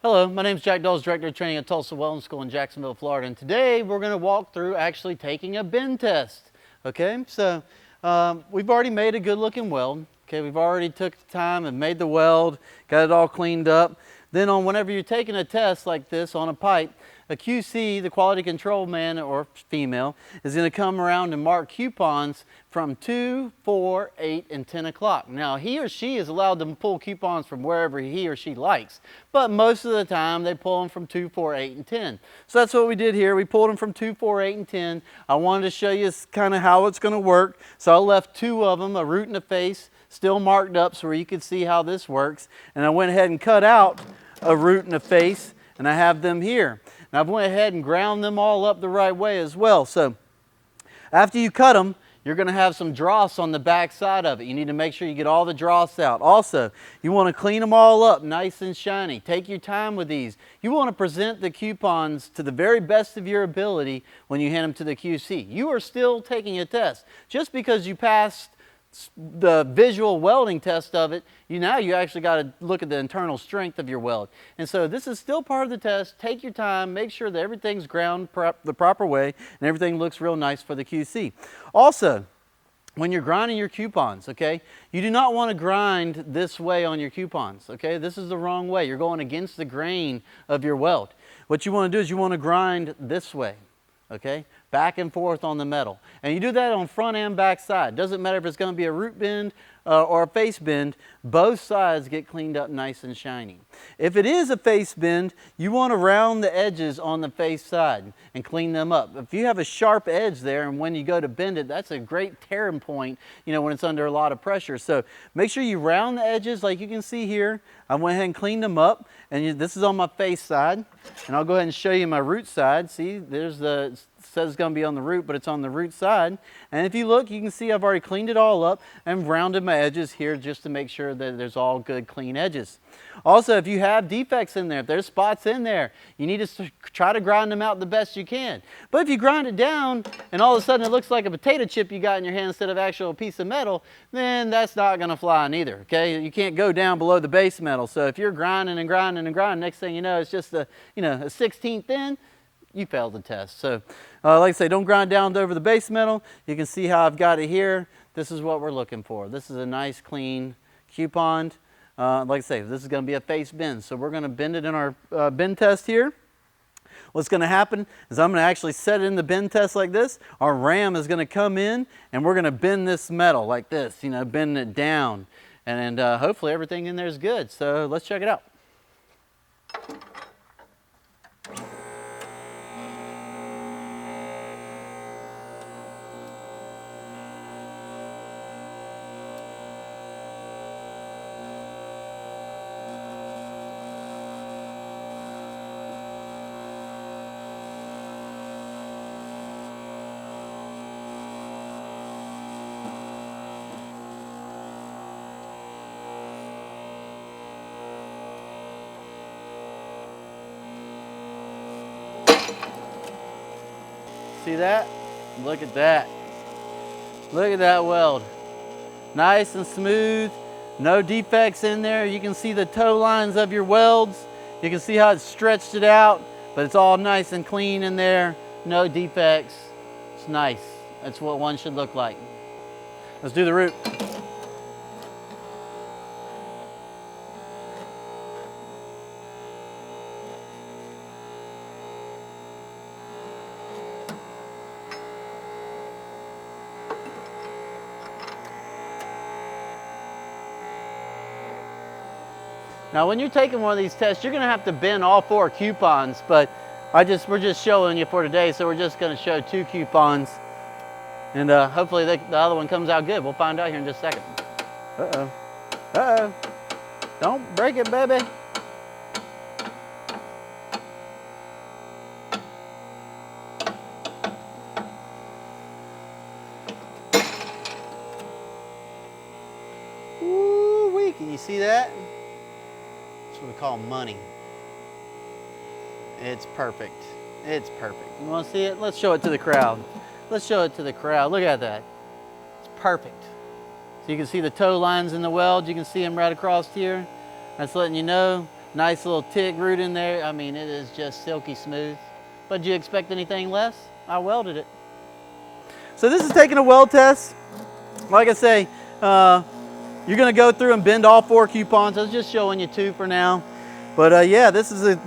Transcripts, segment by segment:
Hello, my name is Jack Dawes, Director of Training at Tulsa Welding School in Jacksonville, Florida. And today we're going to walk through actually taking a bend test. Okay, so we've already made a good looking weld. Okay, we've already took the time and made the weld, got it all cleaned up. Then whenever you're taking a test like this on a pipe, a QC, the quality control man or female, is going to come around and mark coupons from 2, 4, 8, and 10 o'clock. Now, he or she is allowed to pull coupons from wherever he or she likes, but most of the time they pull them from 2, 4, 8, and 10. So that's what we did here. We pulled them from 2, 4, 8, and 10. I wanted to show you kind of how it's going to work. So I left 2 of them, a root and a face, still marked up so where you could see how this works. And I went ahead and cut out a root and a face, and I have them here. And I've went ahead and ground them all up the right way as well. So after you cut them, you're going to have some dross on the back side of it. You need to make sure you get all the dross out. Also, you want to clean them all up nice and shiny. Take your time with these. You want to present the coupons to the very best of your ability when you hand them to the QC. You are still taking a test. Just because you passed the visual welding test of it, now you actually got to look at the internal strength of your weld. And so this is still part of the test. Take your time, make sure that everything's ground the proper way and everything looks real nice for the QC. Also, when you're grinding your coupons, okay, you do not want to grind this way on your coupons, okay? This is the wrong way. You're going against the grain of your weld. What you want to do is you want to grind this way. Okay, back and forth on the metal. And you do that on front and back side. Doesn't matter if it's going to be a root bend or a face bend, both sides get cleaned up nice and shiny. If it is a face bend, you want to round the edges on the face side and clean them up. If you have a sharp edge there and when you go to bend it, that's a great tearing point, when it's under a lot of pressure. So make sure you round the edges like you can see here. I went ahead and cleaned them up, and this is on my face side. And I'll go ahead and show you my root side. See, there's it says it's going to be on the root, but it's on the root side. And if you look, you can see I've already cleaned it all up and rounded my edges here just to make sure that there's all good clean edges. Also, if you have defects in there, if there's spots in there, you need to try to grind them out the best you can. But if you grind it down and all of a sudden it looks like a potato chip you got in your hand instead of actual piece of metal, then that's not going to fly neither, okay? You can't go down below the base metal. So if you're grinding and grinding and grinding, next thing you know, it's just a 16th in, you failed the test. So like I say, don't grind down over the base metal. You can see how I've got it here. This is what we're looking for. This is a nice clean coupon. Like I say, this is going to be a face bend. So we're going to bend it in our bend test here. What's going to happen is I'm going to actually set it in the bend test like this. Our ram is going to come in and we're going to bend this metal like this, bend it down. And hopefully everything in there is good. So let's check it out. See that? Look at that. Look at that weld. Nice and smooth. No defects in there. You can see the toe lines of your welds. You can see how it's stretched it out, but it's all nice and clean in there. No defects. It's nice. That's what one should look like. Let's do the root. Now, when you're taking one of these tests, you're going to have to bend all 4 coupons, but we're just showing you for today, so we're just going to show 2 coupons, and hopefully the other one comes out good. We'll find out here in just a second. Uh-oh. Uh-oh. Don't break it, baby. Woo-wee, can you see that? That's what we call money. It's perfect. It's perfect. You want to see it? Let's show it to the crowd. Let's show it to the crowd. Look at that. It's perfect. So you can see the toe lines in the weld. You can see them right across here. That's letting you know Nice little TIG root in there. I mean, it is just silky smooth. But do you expect anything less? I welded it. So this is taking a weld test. Like I say, you're gonna go through and bend all 4 coupons. I was just showing you 2 for now. But yeah, this was a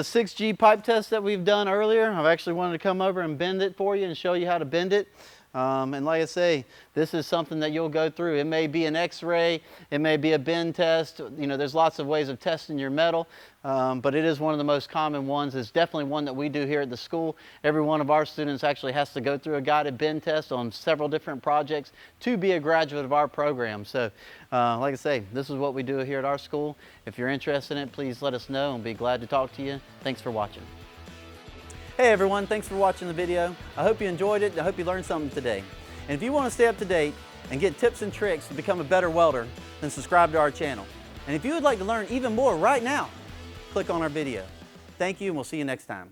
6G pipe test that we've done earlier. I've actually wanted to come over and bend it for you and show you how to bend it. And like I say, this is something that you'll go through. It may be an x-ray, it may be a bend test. You know, there's lots of ways of testing your metal, but it is one of the most common ones. It's definitely one that we do here at the school. Every one of our students actually has to go through a guided bend test on several different projects to be a graduate of our program. So like I say, this is what we do here at our school. If you're interested in it, please let us know and be glad to talk to you. Thanks for watching. Hey everyone, thanks for watching the video. I hope you enjoyed it. I hope you learned something today. And if you want to stay up to date and get tips and tricks to become a better welder, then subscribe to our channel. And if you would like to learn even more right now, click on our video. Thank you, and we'll see you next time.